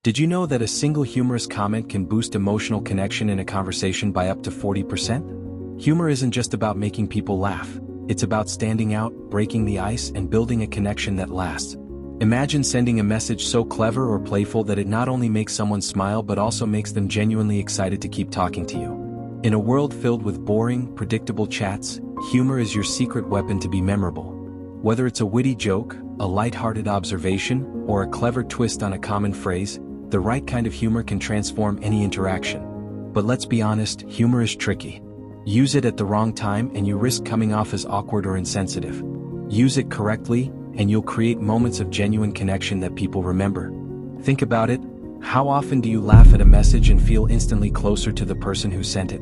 Did you know that a single humorous comment can boost emotional connection in a conversation by up to 40%? Humor isn't just about making people laugh. It's about standing out, breaking the ice, and building a connection that lasts. Imagine sending a message so clever or playful that it not only makes someone smile but also makes them genuinely excited to keep talking to you. In a world filled with boring, predictable chats, humor is your secret weapon to be memorable. Whether it's a witty joke, a light-hearted observation, or a clever twist on a common phrase, the right kind of humor can transform any interaction. But let's be honest, humor is tricky. Use it at the wrong time and you risk coming off as awkward or insensitive. Use it correctly, and you'll create moments of genuine connection that people remember. Think about it. How often do you laugh at a message and feel instantly closer to the person who sent it?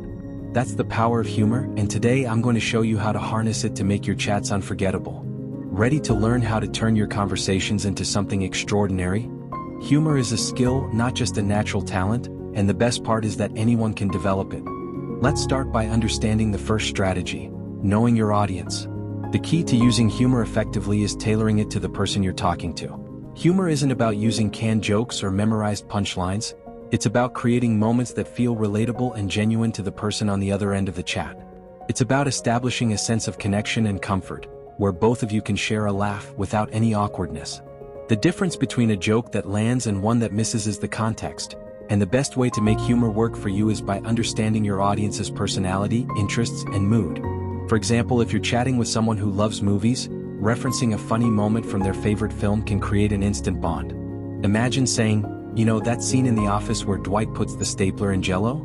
That's the power of humor, and today I'm going to show you how to harness it to make your chats unforgettable. Ready to learn how to turn your conversations into something extraordinary? Humor is a skill, not just a natural talent, and the best part is that anyone can develop it. Let's start by understanding the first strategy: knowing your audience. The key to using humor effectively is tailoring it to the person you're talking to. Humor isn't about using canned jokes or memorized punchlines. It's about creating moments that feel relatable and genuine to the person on the other end of the chat. It's about establishing a sense of connection and comfort, where both of you can share a laugh without any awkwardness. The difference between a joke that lands and one that misses is the context, and the best way to make humor work for you is by understanding your audience's personality, interests, and mood. For example, if you're chatting with someone who loves movies, referencing a funny moment from their favorite film can create an instant bond. Imagine saying, "You know that scene in The Office where Dwight puts the stapler in Jell-O?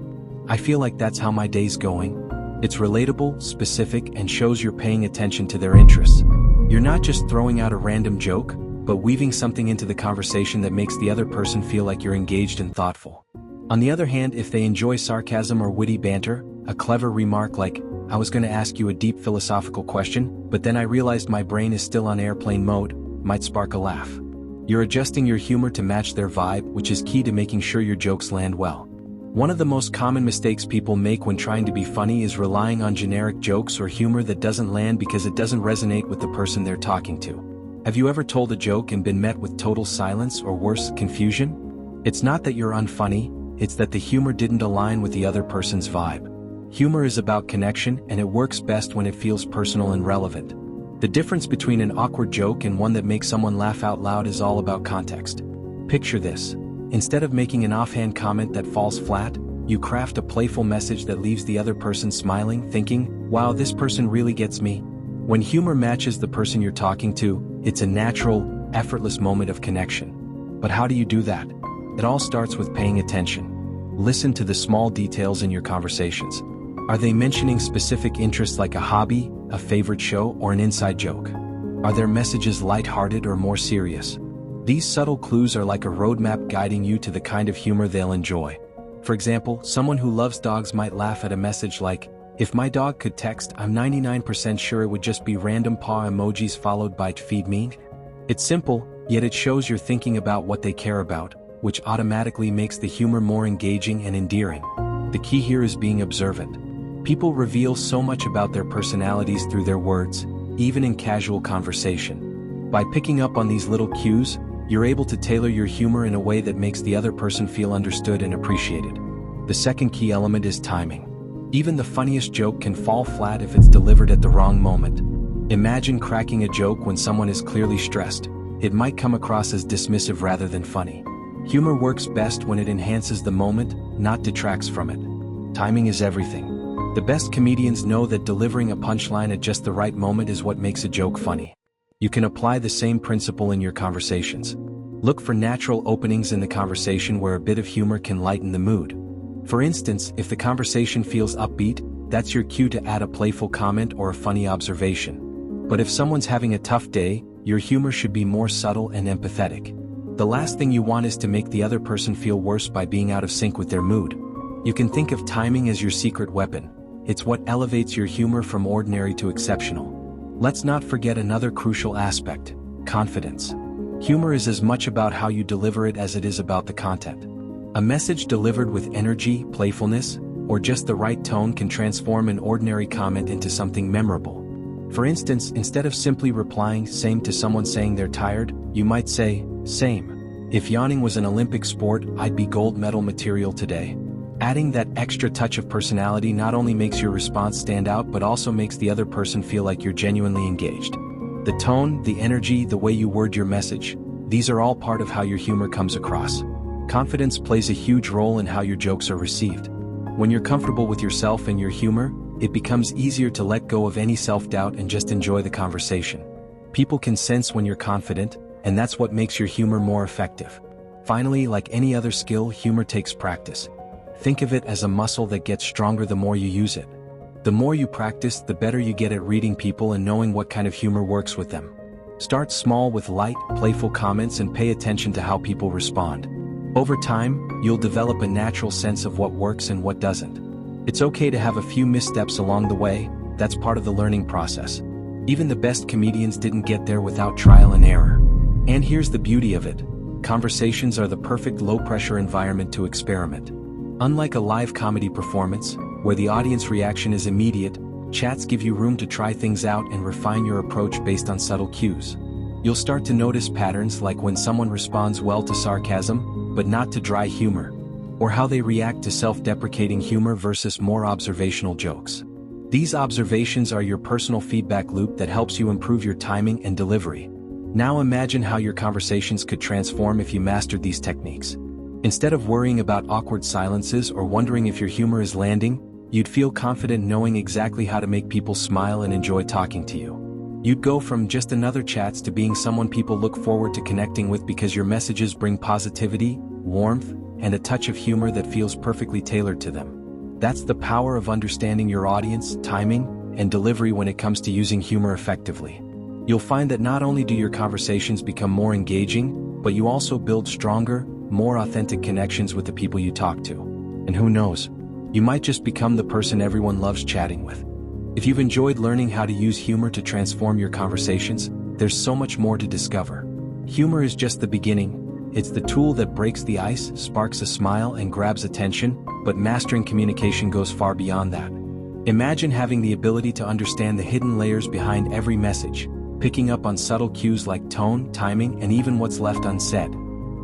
I feel like that's how my day's going." It's relatable, specific, and shows you're paying attention to their interests. You're not just throwing out a random joke, but weaving something into the conversation that makes the other person feel like you're engaged and thoughtful. On the other hand, if they enjoy sarcasm or witty banter, a clever remark like, "I was going to ask you a deep philosophical question, but then I realized my brain is still on airplane mode," might spark a laugh. You're adjusting your humor to match their vibe, which is key to making sure your jokes land well. One of the most common mistakes people make when trying to be funny is relying on generic jokes or humor that doesn't land because it doesn't resonate with the person they're talking to. Have you ever told a joke and been met with total silence or worse, confusion? It's not that you're unfunny, it's that the humor didn't align with the other person's vibe. Humor is about connection, and it works best when it feels personal and relevant. The difference between an awkward joke and one that makes someone laugh out loud is all about context. Picture this. Instead of making an offhand comment that falls flat, you craft a playful message that leaves the other person smiling, thinking, "Wow, this person really gets me." When humor matches the person you're talking to, it's a natural, effortless moment of connection. But how do you do that? It all starts with paying attention. Listen to the small details in your conversations. Are they mentioning specific interests like a hobby, a favorite show, or an inside joke? Are their messages lighthearted or more serious? These subtle clues are like a roadmap guiding you to the kind of humor they'll enjoy. For example, someone who loves dogs might laugh at a message like, "If my dog could text, I'm 99% sure it would just be random paw emojis followed by feed me." It's simple, yet it shows you're thinking about what they care about, which automatically makes the humor more engaging and endearing. The key here is being observant. People reveal so much about their personalities through their words, even in casual conversation. By picking up on these little cues, you're able to tailor your humor in a way that makes the other person feel understood and appreciated. The second key element is timing. Even the funniest joke can fall flat if it's delivered at the wrong moment. Imagine cracking a joke when someone is clearly stressed. It might come across as dismissive rather than funny. Humor works best when it enhances the moment, not detracts from it. Timing is everything. The best comedians know that delivering a punchline at just the right moment is what makes a joke funny. You can apply the same principle in your conversations. Look for natural openings in the conversation where a bit of humor can lighten the mood. For instance, if the conversation feels upbeat, that's your cue to add a playful comment or a funny observation. But if someone's having a tough day, your humor should be more subtle and empathetic. The last thing you want is to make the other person feel worse by being out of sync with their mood. You can think of timing as your secret weapon. It's what elevates your humor from ordinary to exceptional. Let's not forget another crucial aspect: confidence. Humor is as much about how you deliver it as it is about the content. A message delivered with energy, playfulness, or just the right tone can transform an ordinary comment into something memorable. For instance, instead of simply replying "same" to someone saying they're tired, you might say, "Same." If yawning was an Olympic sport, I'd be gold medal material today. Adding that extra touch of personality not only makes your response stand out but also makes the other person feel like you're genuinely engaged. The tone, the energy, the way you word your message, these are all part of how your humor comes across. Confidence plays a huge role in how your jokes are received. When you're comfortable with yourself and your humor, it becomes easier to let go of any self-doubt and just enjoy the conversation. People can sense when you're confident, and that's what makes your humor more effective. Finally, like any other skill, humor takes practice. Think of it as a muscle that gets stronger the more you use it. The more you practice, the better you get at reading people and knowing what kind of humor works with them. Start small with light, playful comments and pay attention to how people respond. Over time, you'll develop a natural sense of what works and what doesn't. It's okay to have a few missteps along the way, that's part of the learning process. Even the best comedians didn't get there without trial and error. And here's the beauty of it. Conversations are the perfect low-pressure environment to experiment. Unlike a live comedy performance, where the audience reaction is immediate, chats give you room to try things out and refine your approach based on subtle cues. You'll start to notice patterns like when someone responds well to sarcasm, but not to dry humor, or how they react to self-deprecating humor versus more observational jokes. These observations are your personal feedback loop that helps you improve your timing and delivery. Now imagine how your conversations could transform if you mastered these techniques. Instead of worrying about awkward silences or wondering if your humor is landing, you'd feel confident knowing exactly how to make people smile and enjoy talking to you. You'd go from just another chats to being someone people look forward to connecting with because your messages bring positivity, warmth, and a touch of humor that feels perfectly tailored to them. That's the power of understanding your audience, timing, and delivery when it comes to using humor effectively. You'll find that not only do your conversations become more engaging, but you also build stronger, more authentic connections with the people you talk to. And who knows, you might just become the person everyone loves chatting with. If you've enjoyed learning how to use humor to transform your conversations, there's so much more to discover. Humor is just the beginning. It's the tool that breaks the ice, sparks a smile, and grabs attention, but mastering communication goes far beyond that. Imagine having the ability to understand the hidden layers behind every message, picking up on subtle cues like tone, timing, and even what's left unsaid.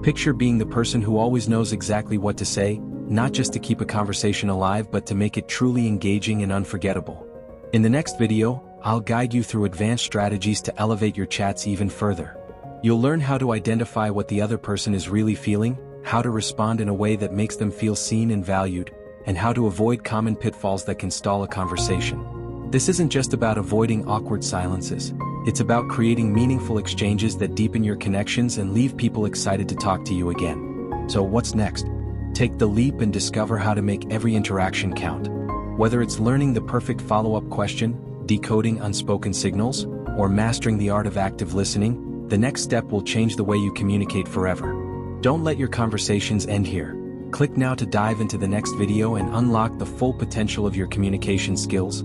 Picture being the person who always knows exactly what to say, not just to keep a conversation alive but to make it truly engaging and unforgettable. In the next video, I'll guide you through advanced strategies to elevate your chats even further. You'll learn how to identify what the other person is really feeling, how to respond in a way that makes them feel seen and valued, and how to avoid common pitfalls that can stall a conversation. This isn't just about avoiding awkward silences. It's about creating meaningful exchanges that deepen your connections and leave people excited to talk to you again. So what's next? Take the leap and discover how to make every interaction count. Whether it's learning the perfect follow-up question, decoding unspoken signals, or mastering the art of active listening, the next step will change the way you communicate forever. Don't let your conversations end here. Click now to dive into the next video and unlock the full potential of your communication skills.